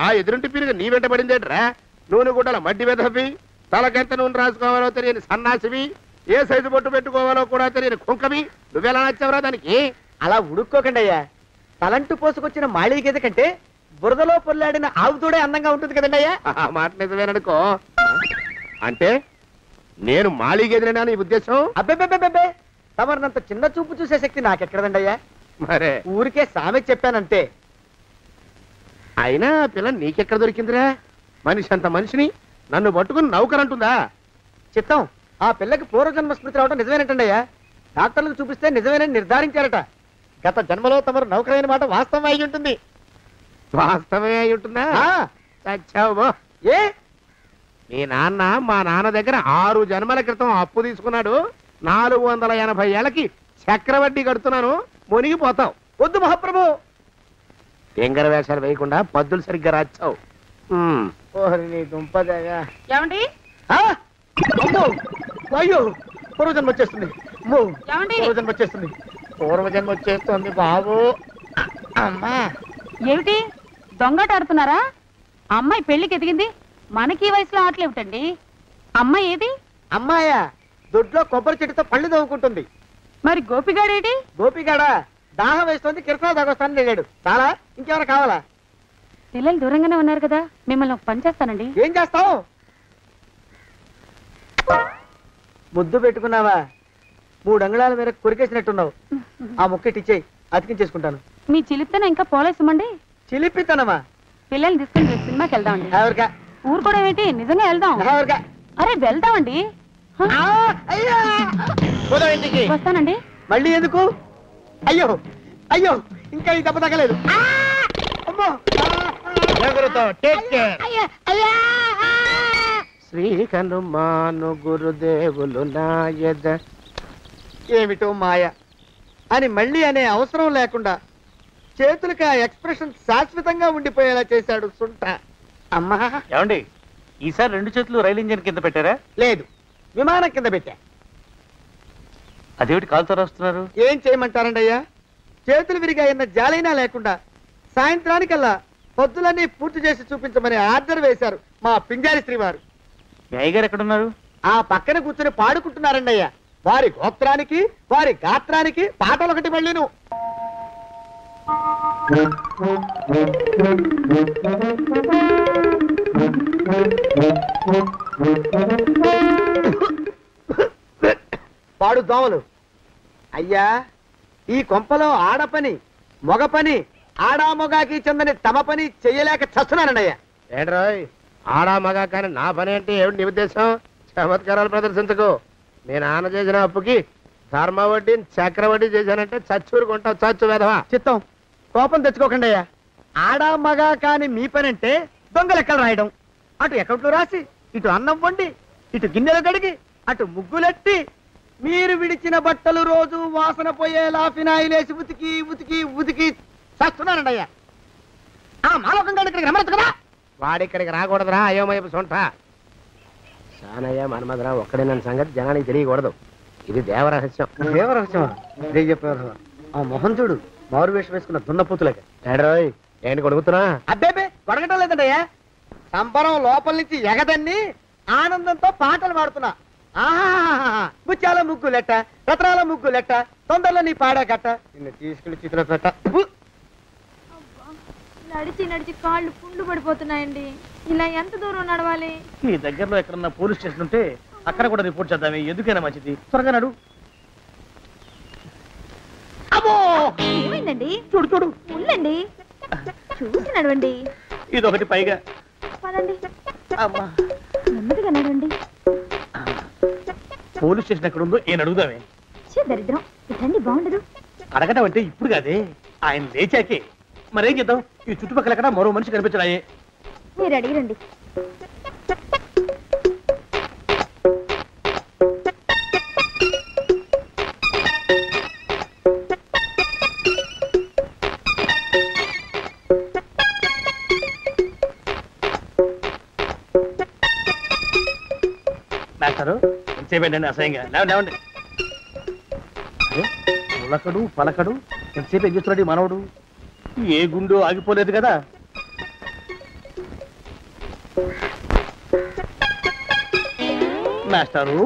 ఆ ఎదురింటి పీరుగా నీ వెంట పడిందేట్రా? నూనె గుడ్డల మడ్డి వెధవి, తలకెంత నూనె రాసుకోవాలో తెలియని సన్నాసివి, ఏ సైజు బొట్టు పెట్టుకోవాలో కూడా తెలియని కుంకవి. నువ్వెలా నచ్చావురా దానికి? అలా ఉడుక్కోకండి అయ్యా. తలంటు పోసుకొచ్చిన మాళీ గేదె కంటే బురదలో పొల్లాడిన ఆవుతోడే అందంగా ఉంటుంది కదండి అయ్యా. ఆ మాట నిజమేననుకో. అంటే నేను మాళీగేదినా నీ ఉద్దేశం? అబ్బెబ్బెబ్బెబ్బే, తమరినంత చిన్న చూపు చూసే శక్తి నాకెక్కడదండి అయ్యా. మరే ఊరికే సామె చెప్పానంతే. అయినా పిల్ల నీకెక్కడ దొరికిందిరా? మనిషి అంత మనిషిని నన్ను పట్టుకుని నౌకరంటుందా? చిత్తం, ఆ పిల్లకి పూర్వజన్మ స్మృతి రావడం నిజమేనటండి అయ్యా. డాక్టర్లకు చూపిస్తే నిజమేనని నిర్ధారించారట. గత జన్మలో తమరు నౌకరైన మాట వాస్తవం అయి ఉంటుంది. వాస్తవమే అయి ఉంటుందా? చచ్చావు. ఏ, మీ నాన్న మా నాన్న దగ్గర 6 జన్మల క్రితం అప్పు తీసుకున్నాడు. 480 ఏళ్ళకి చక్రవడ్డీ కడుతున్నాను. మునిగిపోతావు. వద్దు మహాప్రభు, తెంగర వేషాలు వేయకుండా పద్దులు సరిగ్గా రాచావు. ఓహరి నీ దుంపదేగా. ఏమండి అమ్మో అయ్యో పూర్వజన్మ వచ్చేస్తుంది. అమ్మో ఏమండి పూర్వజన్మ వచ్చేస్తుంది. పూర్వజన్మ వచ్చేస్తుంది బాబు. అమ్మా ఏమిటి దొంగట ఆడుతున్నారా? అమ్మాయి పెళ్లికి ఎదిగింది, మనకి ఈ వయసులో ఆటలేమిటండి? అమ్మాయి ఏది? అమ్మాయా దొడ్లో కొబ్బరి చెట్టుతో పళ్ళు తవ్వుకుంటుంది. మరి గోపిగాడేటి? గోపిగాడ దాహం వేస్తుంది, కిరసా దాగొస్తానని వెళ్ళాడు. చాలా ఇంకేమైనా కావాలా? పిల్లలు దూరంగానే ఉన్నారు కదా, మిమ్మల్ని ఒక పని చేస్తానండి. ఏం చేస్తావు? ముద్దు పెట్టుకున్నావా? 3 అంగుళాల మేర కొరికేసినట్టున్నావు. ఆ ముక్కటిచ్చేయి, అతికించేసుకుంటాను. మీ చిలిపితేనే ఇంకా పోలేసమండి. చిలిపితనమా? పిల్లల్ని తీసుకుని రేపు సినిమాకి వెళ్దామండి. ఎవరికా? ఊరు కూడా ఏంటి, నిజంగా వెళ్దాం. ఎవరికా? అరే వెళ్దామండి. వస్తానండి. మళ్ళీ ఎందుకు? అయ్యో అయ్యో ఇంకా ఈ దెబ్బ తగ్గలేదు. శ్రీ హనుమాను గురుదేవులు నాయద. ఏమిటో మాయ అని మళ్ళీ అనే అవసరం లేకుండా చేతులకి ఆ ఎక్స్ప్రెషన్ శాశ్వతంగా ఉండిపోయేలా చేశాడు సుంట. అమ్మా ఏమండి ఈసారి 2 చేతులు రైలు ఇంజిన్ కింద పెట్టారా? లేదు, విమానం కింద పెట్టా. అదేమిటి కాలుతో రాస్తున్నారు? ఏం చేయమంటారండి అయ్యా? చేతులు విరిగాయన్న జాలైనా లేకుండా సాయంత్రానికల్లా పొద్దులన్నీ పూర్తి చేసి చూపించమని ఆర్డర్ వేశారు మా పింజారి శ్రీవారు. మీ అయ్యగారు ఎక్కడున్నారు? ఆ పక్కన కూర్చొని పాడుకుంటున్నారండి అయ్యా. వారి గోత్రానికి వారి గాత్రానికి పాటలు ఒకటి మళ్ళీను. పాడు దోమలు. అయ్యా ఈ కొంపలో ఆడపని మొగ పని ఆడా మొగాకి చెందని తమ పని చెయ్యలేక చస్తున్నానండి అయ్యా. ఏంట్రాయ్ ఆడా మగా కానీ నా పని అంటే ఏమిటి నీ ఉద్దేశం? చమత్కారాలు ప్రదర్శించకు. మీ నాన్న చేసిన అప్పుకి ధర్మ వడ్డీ చక్ర వడ్డీ చేశానంటే చచ్చూరుకుంటావు. చచ్చు వేధవా. చిత్తం కోపం తెచ్చుకోకండి అయ్యా. ఆడా మగా కాని మీ పని అంటే దొంగ లెక్కలు రాయడం. అటు అకౌంట్లో రాసి, ఇటు అన్నం వండి, ఇటు గిన్నెలు కడిగి, అటు ముగ్గులెట్టి, మీరు విడిచిన బట్టలు రోజు వాసన పోయేలా ఫినాయిలేసి ఉతికి ఉతికి ఉతికి చస్తున్నానండి అయ్యా. ఆ మాలోకం గారి ఇక్కడికి రమ్మనొచ్చు కదా. వాడిక్కడికి రాకూడదురా అయోమయపు సొంట. సానయ్య మన్మధరా ఒక్కడే నన్ను సంగతి జనానికి తెలియకూడదు. ఇది దేవరహస్యం. దేవరహస్యం ఇదే చెప్పారు. ఆ మొహం చూడు, మారు వేషం వేసుకున్న దున్నపోతులకి. ఏడ్రోయ్ ఏంటి కొడుకుతున్నా? అబ్బేబే కొడగటం లేదండయ్యా. సంబరం లోపల నుంచి ఎగదన్ని ఆనందంతో పాటలు పాడుతున్నా. ఆహా ముత్యాల ముగ్గులెట్ట, రత్నాల ముగ్గులెట్ట, తొందరలో నీ పాడా కట్ట, నిన్ను తీసుకెళ్లి చిత్ర పెట్ట. నడిచి నడిచి కాళ్ళు పుండ్లు పడిపోతున్నాయండి. ఇలా ఎంత దూరం నడవాలి? ఈ దగ్గరలో ఎక్కడన్నా పోలీస్ స్టేషన్ ఉంటే అక్కడ కూడా రిపోర్ట్ చేద్దామే. ఎందుకైనా మంచిది. త్వరగా నడు. ఏమైందండి? చూడు చూడు ఉండండి, చూసి నడవండి. ఇదొకటి పైగా. పదండి, నెమ్మదిగా నడవండి. పోలీస్ స్టేషన్ ఎక్కడ ఉందో ఏం అడుగుదామే. దరిద్రం ఇటండి బాగుండదు. అడగటం అంటే ఇప్పుడు కాదే, ఆయన లేచాకే. మరేం చేద్దాం? ఈ చుట్టుపక్కల ఎక్కడ మరో మనిషి కనిపించడాయే. మీరు అడిగిరండి. మాస్టారు ఎంతసేపేంటండి అసహ్యంగా? లేవండి. పులకడు పలకడు ఎంతసేపు ఏం చేస్తున్నాడు మనవడు? ఏ గుండు ఆగిపోలేదు కదా. మాస్టారు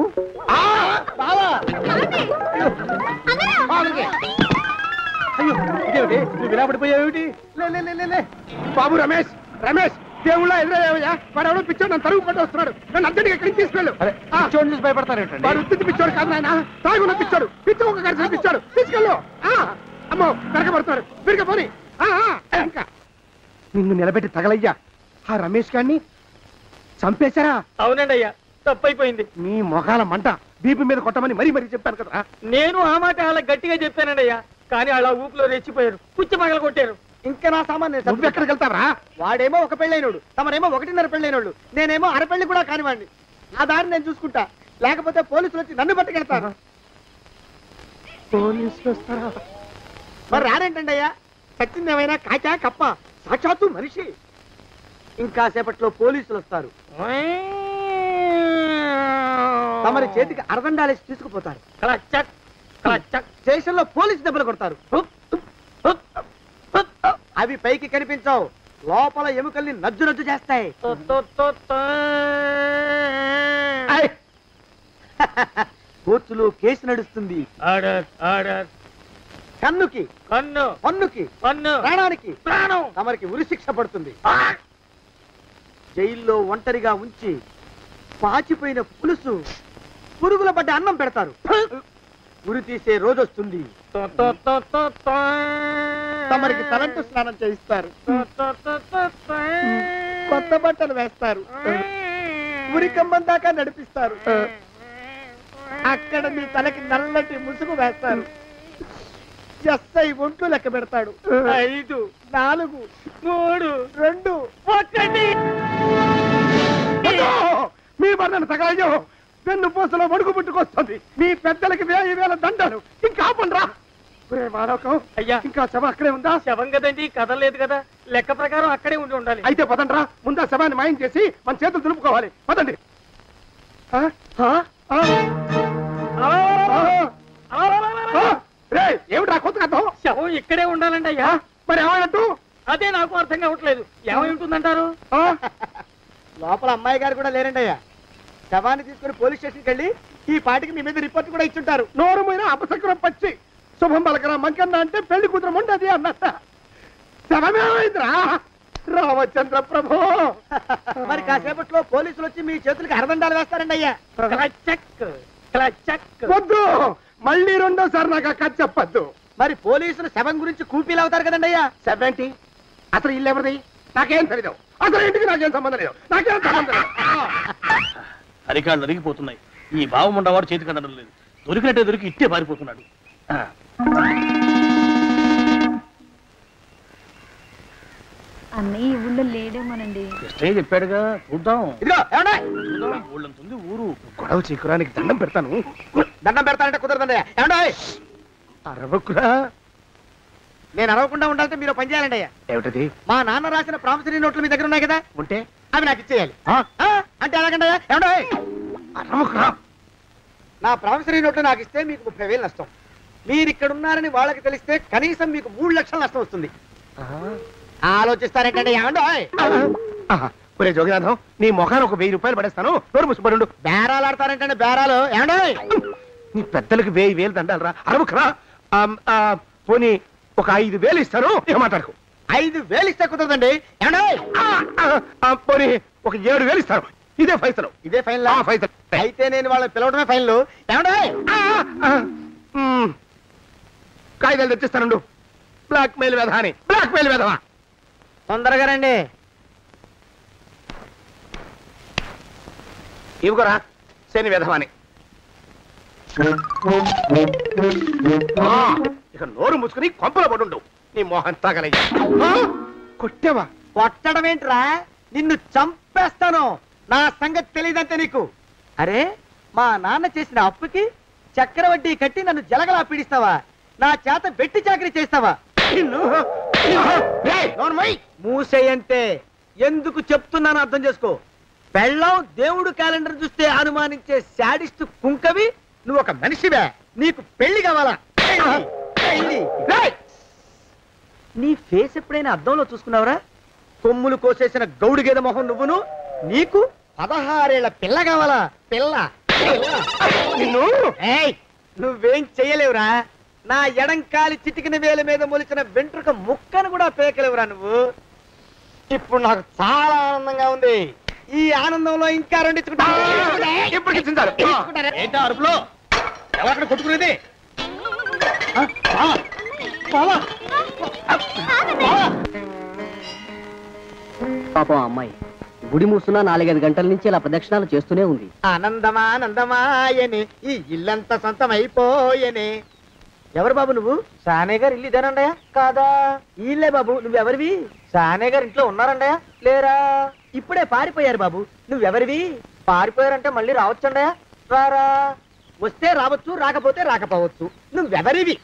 అయ్యో ఇదేమిటి నువ్వు ఇలా పడిపోయావేమిటి? లే బాబు రమేష్ రమేష్ దేవుళ్ళ ఎదురయ్యా. వాడు ఎవడో పిచ్చోడు నన్ను తరుగు పట్టి వస్తున్నాడు. నన్ను అద్దెకి ఎక్కడికి తీసుకెళ్ళు. పిచ్చోడు చూసి భయపడతారేంటండి? వాడు ఉత్తి పిచ్చోడు కాదు నాయన, తాగున్న పిచ్చోడు. పిచ్చి ఒక కలిసి పిచ్చాడు. తీసుకెళ్ళు. అమ్మో కరకబడుతున్నాడు. విరిగా పోని. ఇంకా నిన్ను నిలబెట్టి తగలయ్యా. ఆ రమేష్ గారిని చంపేశారా? అవునండి అయ్యా, తప్పైపోయింది. నీ మొఖాల మంట బీపీ మీద కొట్టమని మరీ మరీ చెప్పాను కదా. నేను ఆ మాట అలా గట్టిగా చెప్పానండి అయ్యా, కానీ అలా ఊపిలో రెచ్చిపోయారు, పుచ్చి పగల కొట్టారు. ఇంకా నా సామాన్ నువ్వు ఎక్కడికి వెళ్తావరా? వాడేమో ఒక పెళ్ళైనోడు, తమరేమో 1.5 పెళ్ళైనోళ్ళు, నేనేమో అరపెళ్ళి కూడా కానివ్వండి. ఆ దారి నేను చూసుకుంటా, లేకపోతే పోలీసులు వచ్చి నన్ను పట్టుకెళ్తారు. పోలీసులు వస్తారా? మరి రారేంటండి అయ్యా? సచ్చిందేమైనా కాచా కప్ప సాక్షాత్తు మనిషి. ఇంకా సేపట్లో పోలీసులు వస్తారు. తమరి చేతికి అరదండాలేసి తీసుకుపోతారు. స్టేషన్ లో పోలీసు దెబ్బలు కొడతారు. అవి పైకి కనిపించవు, లోపల ఎముకల్ని నజ్జు నజ్జు చేస్తాయి. కోర్టులో కేసు నడుస్తుంది. కన్నుకి కన్ను, పన్నుకి పన్ను, ప్రాణానికి ప్రాణం. తమరికి ఉరిశిక్ష పడుతుంది. జైల్లో ఒంటరిగా ఉంచి పాచిపోయిన పులుసు, పురుగుల పడ్డ అన్నం పెడతారు. ఉరి తీసే రోజు వస్తుంది. తమరికి తలంటు స్నానం చేయిస్తారు. కొత్త బట్టలు వేస్తారు. ఉరికంబం దాకా నడిపిస్తారు. అక్కడ మీ తలకి నల్లటి ముసుగు వేస్తారు. ఎస్ఐ ఒంట్లు లెక్క పెడతాడు. 5, 4, 3, 2, 1. మీ వర్ణన సగాయం పెన్ను పూసలో వడుగు పుట్టుకొస్తుంది. మీ పెద్దలకి 1000 దండాలు. ఇంకా ఆపండ్రా. అయ్యా, ఇంకా శవం అక్కడే ఉందా? శవం కదండి, కదలలేదు కదా. లెక్క ప్రకారం అక్కడే ఉండాలి. అయితే పదండ్రా, ముందా శవాన్ని మాయం చేసి మన చేతులు దులుపుకోవాలి. పదండి. ఏమిట్రా కొత్త కథ? శవం ఇక్కడే ఉండాలండి అయ్యా. మరి ఏమైనట్టు? అదే నాకు అర్థం కావట్లేదు. ఏమై ఉంటుందంటారు? లోపల అమ్మాయి గారు కూడా లేరండి అయ్యా. శవాన్ని తీసుకుని పోలీస్ స్టేషన్కి వెళ్ళి ఈ పాటికి మీ మీద రిపోర్ట్ కూడా ఇచ్చుంటారు. నోరు మీద అపశకునం పచ్చి శుభం పలకరా మంకన్న అంటే పెళ్లి కూతురు ఉండదు అన్నట్ట. శవమేమైందిరా రామచంద్ర ప్రభు. మరి కాసేపట్లో పోలీసులు వచ్చి మీ చేతులకి అరదండాలు వేస్తారండి అయ్యా. వద్దు, మళ్ళీ రెండోసారి నాకు ఆ కథ చెప్పద్దు. మరి పోలీసులు శవం గురించి కూపీలు అవుతారు కదండి అయ్యా. శవేంటి? అసలు ఇల్లు ఎవరిది? నాకేం తెలియదు. అసలు ఇంటికి నాకేం సంబంధం లేదు. నాకేం సంబంధం లేదు. అరికాళ్ళు అరిగిపోతున్నాయి. ఈ బావం ఉండవాడు చేతికి అందడం లేదు. దొరికినట్టే దొరికి ఇట్టే పారిపోతున్నాడు. అన్నయ్య ఈ ఊళ్ళో లేడేమోనండి. కృష్ణయ్య చెప్పాడుగా, చూద్దాం. ఊళ్ళంతుంది ఊరు. గొడవ చీకురానికి దండం పెడతాను. దండం పెడతానంటే కుదరదండి. ఏమండి అరవకురా. నేను అరవకుండా ఉండాలంటే మీరు పని చేయాలండి అయ్యా. ఏమిటది? మా నాన్న రాసిన ప్రామిసరీ నోట్లు మీ దగ్గర ఉన్నాయి కదా, ఉంటే అవి నాకు ఇచ్చేయాలి. అంటే ఎలాగండి అయ్యా? ఏమండి అరవకురా. నా ప్రామిసరీ నోట్లు నాకు ఇస్తే మీకు 30,000 నష్టం. మీరు ఇక్కడ ఉన్నారని వాళ్ళకి తెలిస్తే కనీసం మీకు 3 లక్షల నష్టం వస్తుంది. ఆలోచిస్తారేంటండి? ఏమండి ఒరే జోగినాథం, నీ మొఖాన్ని ఒక 1000 రూపాయలు పడేస్తాను. నోరు ముసుపడు. బేరాలు ఆడతారేంటండి? బేరాలు ఏమండి? నీ పెద్దలకి 1000 దండాలరా. అరవకురా. పోనీ ఒక 5,000 ఇస్తాను. ఏం మాట్లాడుకో. 5,000 ఇస్తే కుదరదండి. ఏమండి? పోనీ ఒక 7,000 ఇస్తాను. ఇదే ఫైసలు. ఇదే ఫైన్? ఫైసలు. అయితే నేను వాళ్ళని పిలవడమే ఫైన్లు. ఏమండి? కాగితాలు తెచ్చిస్తాను. బ్లాక్ మెయిల్ వెధవాని. బ్లాక్ మెయిల్ వెధవా. తొందరగా రండి. ఇవ్వరా శని వెధవాని. ఇక నోరు ముసుకుని కొంపలో పడుండు. నీ మోహన్ తాగలయ్యా. కొట్టావా? కొట్టడం ఏంట్రా? నిన్ను చంపేస్తాను. నా సంగతి తెలియదంటే నీకు. అరే, మా నాన్న చేసిన అప్పుకి చక్రవడ్డీ కట్టి నన్ను జలగలా పీడిస్తావా? నా చేత బెట్టి చాకరీ చేస్తావా? మూసేయంటే ఎందుకు చెప్తున్నాను అర్థం చేసుకో. పెళ్ళం దేవుడు క్యాలెండర్ చూస్తే అనుమానించే శాడిస్ట్ కుంకవి నువ్వు ఒక మనిషివే. నీకు పెళ్లి కావాలా? నీ ఫేస్ ఎప్పుడైనా అద్దంలో చూసుకున్నావురా? కొమ్ములు కోసేసిన గౌడు గేదె మొహం నువ్వును. నీకు 16 ఏళ్ల పిల్ల కావాలా? పిల్ల నువ్వేం చెయ్యలేవురా. నా ఎడంకాలి చిటికిన వేల మీద మొలిచిన వెంట్రుక ముక్కను కూడా పేకలేవురా నువ్వు. ఇప్పుడు నాకు చాలా ఆనందంగా ఉంది. ఈ ఆనందంలో ఇంకా ఏంటా అరుపులో? ఎవరక్కడ కొట్టుకునేది? పాపం అమ్మాయి గుడి మూస్తున్నా 4-5 గంటల నుంచి ఇలా ప్రదక్షిణాలు చేస్తూనే ఉంది. ఆనందమానందమాయని ఈ ఇల్లంతా సొంతం అయిపోయని. ఎవరు బాబు నువ్వు? సానే గారు ఇల్లు ఇదేనండయా? కాదా? ఇల్లే బాబు. నువ్వెవరివి? సానే గారు ఇంట్లో ఉన్నారండయా? లేరా? ఇప్పుడే పారిపోయారు బాబు. నువ్వెవరివి? పారిపోయారంటే మళ్ళీ రావచ్చండయా? రారా. వస్తే రావచ్చు, రాకపోతే రాకపోవచ్చు. నువ్వెవరివి?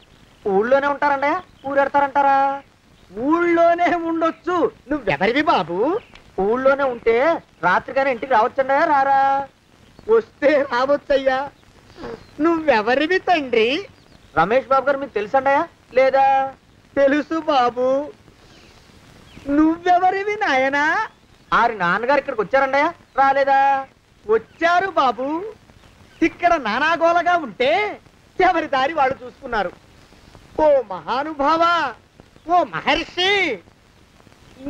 ఊళ్ళోనే ఉంటారండయా? ఊరెడతారంటారా? ఊళ్ళోనే ఉండొచ్చు. నువ్వెవరివి బాబు? ఊళ్ళోనే ఉంటే రాత్రిగానే ఇంటికి రావచ్చండా? రారా? వస్తే రావచ్చయ్యా. నువ్వెవరివి తండ్రి? రమేష్ బాబు గారు మీకు తెలుసండయా లేదా? తెలుసు బాబు. నువ్వెవరివి నాయనా? ఆరి నాన్నగారు ఇక్కడికి వచ్చారండయా? రాలేదా? వచ్చారు బాబు. ఇక్కడ నానాగోలగా ఉంటే ఎవరి దారి వాళ్ళు చూసుకున్నారు. ఓ మహానుభావ, ఓ మహర్షి,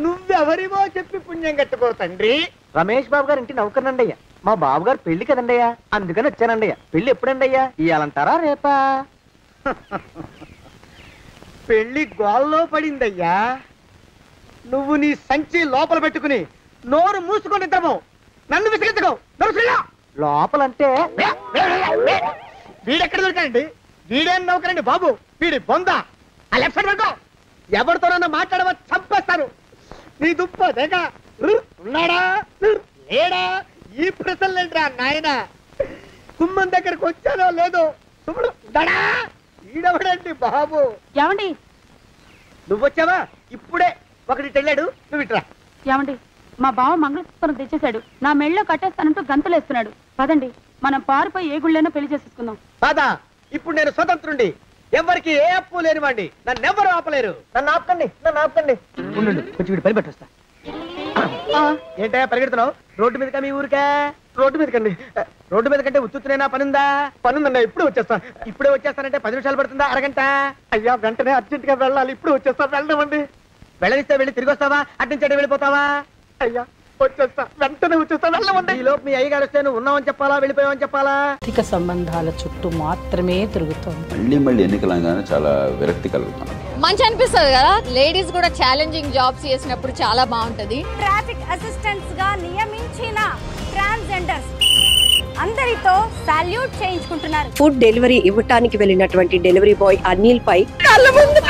నువ్వెవరివో చెప్పి పుణ్యం కట్టుకో తండ్రి. రమేష్ బాబు గారు ఇంటి నౌకర్నండయ్యా. మా బాబు గారు పెళ్లి కదండయ్యా, అందుకని వచ్చానండయ్యా. పెళ్లి ఎప్పుడండయ్యా? ఇయ్యాలంటారా రేపా? పెళ్లి గోల్లో పడిందయ్యా. నువ్వు నీ సంచి లోపల పెట్టుకుని నోరు మూసుకొని నిద్రపో. నన్ను విసిగించుకో. లోపలంటే వీడెక్కడ దొరికాడండి? వీడేం నౌకరండి బాబు, వీడి బొంద. ఆ లెఫ్ట్ సైడ్ పెట్టుకో. ఎవరితోనన్నా మాట్లాడవా చంపేస్తాను. నీ దుప్ప దేక ఉన్నాడా లేడా? ఈ ప్రశ్నలేంట్రా నాయన. కుమ్మం దగ్గరకు వచ్చానో లేదో ఈడవడండి బాబు. ఏమండి నువ్వొచ్చావా? ఇప్పుడే ఒకటి వెళ్ళాడు, నువ్వు ఇట్రా. ఏమండి మా బావ మంగళసూత్రం తెచ్చేశాడు. నా మెళ్ళో కట్టేస్తానంటూ గంతులేస్తున్నాడు. పదండి మనం పారిపోయి ఏ గుళ్ళైనా పెళ్లి చేసేసుకుందాం. కాదా? ఇప్పుడు నేను స్వతంత్రుండి, ఎవరికి ఏ అప్పు లేనివ్వండి. నన్ను ఎవరు ఆపలేరు. నన్ను ఆపకండి, నన్ను ఆపకండి. ఉండు, కొంచెం వీడు పని పెట్టొస్తా. ఏంటయ్యా పరిగెడుతున్నావు? రోడ్డు మీదకా మీ ఊరికా? రోడ్డు మీదకండి. రోడ్డు మీద కంటే ఉత్తునేనా? పనుందా? పనుందన్నా. ఇప్పుడే వచ్చేస్తా. ఇప్పుడే వచ్చేస్తానంటే 10 నిమిషాలు పడుతుందా? అరగంట? అయ్యా వెంటనే అర్జెంట్ గా వెళ్ళాలి. ఇప్పుడు వచ్చేస్తా. వెళ్ళమండి. వెళ్ళనిస్తే వెళ్ళి తిరిగి వస్తావా? అట్నుంచి వెళ్ళిపోతావా? అయ్యా వచ్చేస్తా, వెంటనే వచ్చేస్తా. వెళ్ళమండి. ఈ లోపు మీ అయ్యగారు వస్తే నువ్వు ఉన్నావని చెప్పాలా, వెళ్ళిపోయావని చెప్పాలా? ఆర్థిక సంబంధాల చుట్టూ మాత్రమే తిరుగుతోంది. మళ్ళీ ఎన్నికలంగానే చాలా విరక్తి కలుగుతాను. మంచి అనిపిస్తుంది కదా. లేడీస్ కూడా ఛాలెంజింగ్ జాబ్స్ చేసినప్పుడు చాలా బాగుంటది. ట్రాఫిక్ అసిస్టెంట్స్ గా నియమించిన ట్రాన్స్జెండర్స్ అందరితో సాల్యూట్ చేయించుకుంటున్నారు. ఫుడ్ డెలివరీ ఇవ్వటానికి వెళ్ళినటువంటి డెలివరీ బాయ్ అనిల్ పై కళ్ళ ముందు